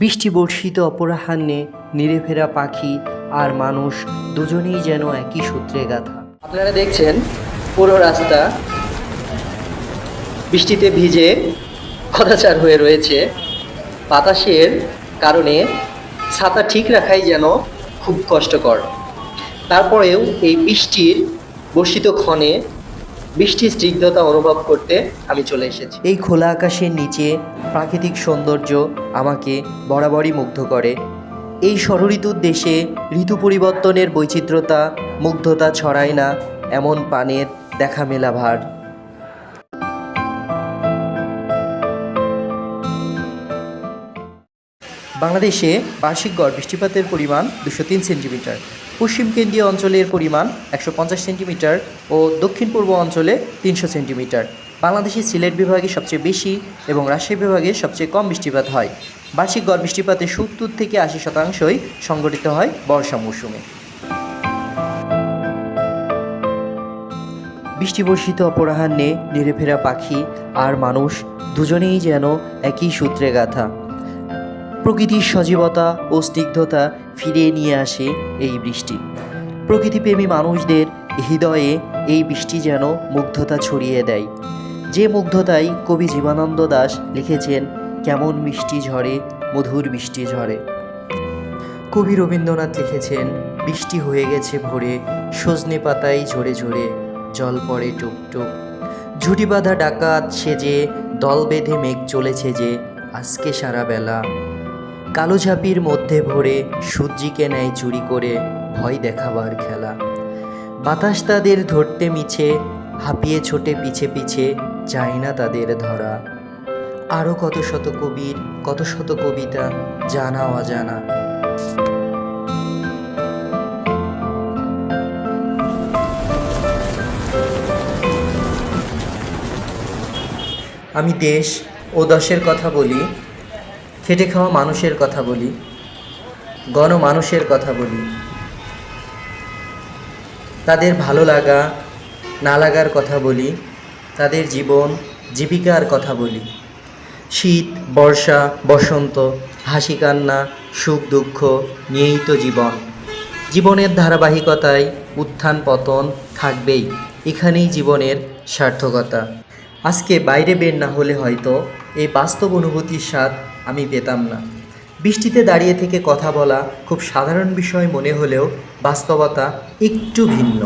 বৃষ্টি বর্ষিত অপরাহ্নে নিরে ফেরা পাখি আর মানুষ দুজনেই যেন একই সূত্রে গাঁথা। আপনারা দেখছেন পুরো রাস্তা বৃষ্টিতে ভিজে খদাচার হয়ে রয়েছে। বাতাসের কারণে ছাতা ঠিক রাখাই যেন খুব কষ্টকর। তারপরেও এই বৃষ্টির বর্ষিত ক্ষণে বৃষ্টির স্নিগ্ধতা অনুভব করতে আমি চলে এসেছি। এই খোলা আকাশের নিচে প্রাকৃতিক সৌন্দর্য আমাকে বরাবরই মুগ্ধ করে। এই ষড়ঋতুর দেশে ঋতু পরিবর্তনের বৈচিত্র্যতা মুগ্ধতা ছড়ায় না এমন পানের দেখা মেলা ভার। বাংলাদেশে বার্ষিক গড় বৃষ্টিপাতের পরিমাণ 203 সেন্টিমিটার, পশ্চিম কেন্দ্রীয় অঞ্চলের পরিমাণ 150 সেন্টিমিটার ও দক্ষিণ পূর্ব অঞ্চলে 300 সেন্টিমিটার। বাংলাদেশের সিলেট বিভাগে সবচেয়ে বেশি এবং রাজশাহী বিভাগে সবচেয়ে কম বৃষ্টিপাত হয়। বার্ষিক গড় বৃষ্টিপাতের 70 থেকে 80% সংঘটিত হয় বর্ষা মৌসুমে। বৃষ্টি বর্ষিত অপরাহ্নে নিরে ফেরা পাখি আর মানুষ দুজনেই যেন একই সূত্রে গাঁথা। প্রকৃতির সজীবতা ও স্নিগ্ধতা ফিরিয়ে নিয়ে আসে এই বৃষ্টি। প্রকৃতিপ্রেমী মানুষদের হৃদয়ে এই বৃষ্টি যেন মুগ্ধতা ছড়িয়ে দেয়, যে মুগ্ধতায় কবি জীবনানন্দ দাশ লিখেছেন কেমন মিষ্টি ঝরে মধুর বৃষ্টি ঝরে। কবি রবীন্দ্রনাথ লিখেছেন বৃষ্টি হয়ে গেছে ভোরে, সজনে পাতায় ঝরে ঝরে জল পড়ে টুপটুপ। ঝুটি বাঁধা ডাকাত সেজে দল বেঁধে মেঘ চলেছে যে আজকে সারা বেলা। কালো ঝাঁপির মধ্যে ভরে সূর্যিকে নেয় চুরি করে ভয় দেখাবার খেলা। বাতাস তাদের ধরতে মিছে হাঁপিয়ে ছোটে পিছে পিছে যায় না তাদের ধরা। আরও কত শত কবির কত শত কবিতা জানা অজানা। আমি দেশ ও দশের কথা বলি, খেটে খাওয়া মানুষের কথা বলি, গণমানুষের কথা বলি, তাদের ভালো লাগা না লাগার কথা বলি, তাদের জীবন জীবিকার কথা বলি। শীত বর্ষা বসন্ত হাসি কান্না সুখ দুঃখ নিয়েই তো জীবন। জীবনের ধারাবাহিকতায় উত্থান পতন থাকবেই, এখানেই জীবনের সার্থকতা। আজকে বাইরে বের না হলে হয়তো এই বাস্তব অনুভূতির স্বাদ আমি পেতাম না। বৃষ্টিতে দাঁড়িয়ে থেকে কথা বলা খুব সাধারণ বিষয় মনে হলেও বাস্তবতা একটু ভিন্ন।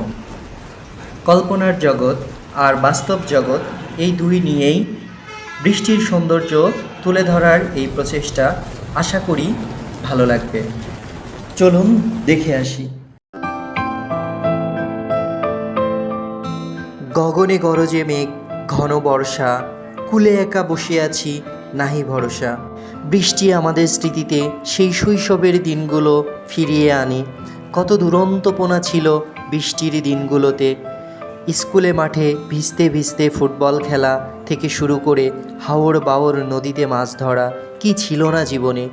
কল্পনার জগৎ আর বাস্তব জগৎ এই দুই নিয়েই বৃষ্টির সৌন্দর্য তুলে ধরার এই প্রচেষ্টা আশা করি ভালো লাগবে। চলুন দেখে আসি। গগনে গরজে মেঘ ঘন বর্ষা, কুলে একা বসে আছি নাহি ভরসা। বৃষ্টি আমাদের স্মৃতিতে সেই শৈশবের দিনগুলো ফিরিয়ে আনে। কত দুরন্তপনা ছিল বৃষ্টির দিনগুলোতে। স্কুলে মাঠে ভিজতে ভিজতে ফুটবল খেলা থেকে শুরু করে হাওর বাওর নদীতে মাছ ধরা কি ছিল না জীবনে।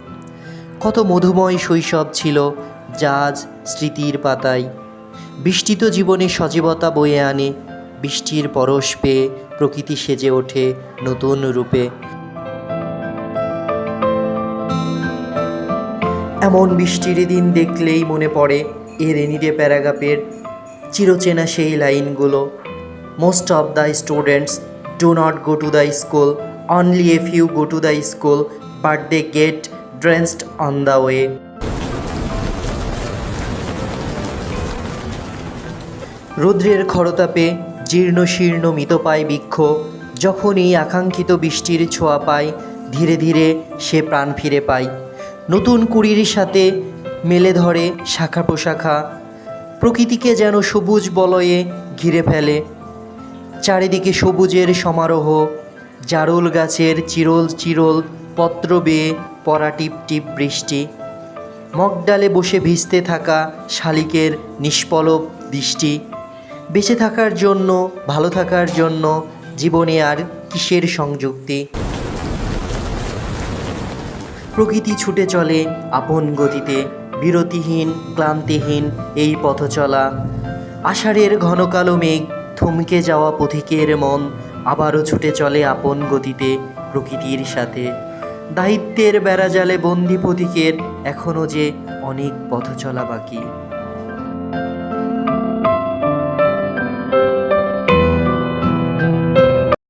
কত মধুময় শৈশব ছিল জাজ স্মৃতির পাতায়। বৃষ্টি তো জীবনে সজীবতা বয়ে আনে। বৃষ্টির পরশ পেয়ে প্রকৃতি সেজে ওঠে নতুন রূপে। এমন বৃষ্টির দিন দেখলেই মনে পড়ে এ রেনি ডে প্যারাগ্রাফের চিরচেনা সেই লাইনগুলো। Most of the students do not go to the school, only a few go to the school, but they get drenched on the way. রৌদ্রের খরতাপে জীর্ণ শীর্ণ মৃতপায় বৃক্ষ যখন এই আকাঙ্ক্ষিত বৃষ্টির ছোঁয়া পায়, ধীরে ধীরে সে প্রাণ ফিরে পায়। নতুন কুড়ির সাথে মেলে ধরে শাখা প্রশাখা, প্রকৃতিকে যেন সবুজ বলয়ে ঘিরে ফেলে। চারিদিকে সবুজের সমারোহ, জারুল গাছের চিরল চিরল পত্র বেয়ে পড়া টিপ টিপ বৃষ্টি, মগডালে বসে ভিজতে থাকা শালিকের নিষ্পলক দৃষ্টি। বেঁচে থাকার জন্য ভালো থাকার জন্য জীবনে আর কিসের সংযুক্তি। প্রকৃতি ছুটে চলে আপন গতিতে, বিরতিহীন ক্লান্তিহীন এই পথ চলা। আষাঢ়ের ঘন কালো মেঘ থমকে যাওয়া পথিকের মন আবারও ছুটে চলে আপন গতিতে প্রকৃতির সাথে। দায়িত্বের বেড়াজালে বন্দি প্রতীকের এখনও যে অনেক পথ চলা বাকি।